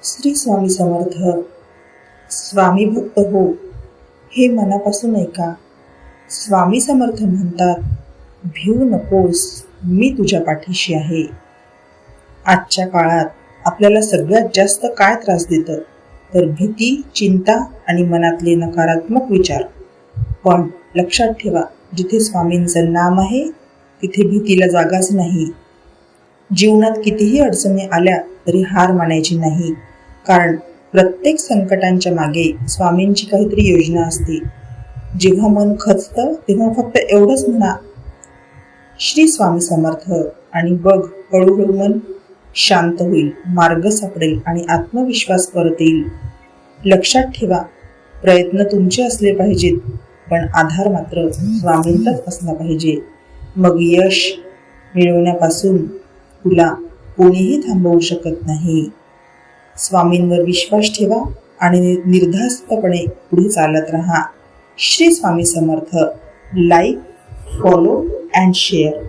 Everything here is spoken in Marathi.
श्री स्वामी समर्थ. स्वामी भक्त हो, हे मनापासून ऐका. स्वामी समर्थ म्हणतात, भिवू नकोस, मी तुझ्या पाठीशी आहे. आजच्या काळात आपल्याला सगळ्यात जास्त काय त्रास देतं तर भीती, चिंता आणि मनातले नकारात्मक विचार. पण लक्षात ठेवा, जिथे स्वामींचं नाम आहे तिथे भीतीला जागाच नाही. जीवनात कितीही अडचणी आल्या तरी हार मानायची नाही, कारण प्रत्येक संकटांच्या मागे स्वामींची काहीतरी योजना असते. जेव्हा मन खचतं तेव्हा फक्त एवढंच म्हणा, श्री स्वामी समर्थ, आणि बघ, हळूहळू मन शांत होईल, मार्ग सापडेल आणि आत्मविश्वास परत येईल. लक्षात ठेवा, प्रयत्न तुमचे असले पाहिजेत, पण आधार मात्र स्वामींचाच असला पाहिजे. मग यश मिळवण्यापासून तुला कोणीही थांबवू शकत नाही. स्वामींवर विश्वास ठेवा आणि निर्धास्तपणे पुढे चालत राहा. Shri Swami Samarth. Like, follow and share.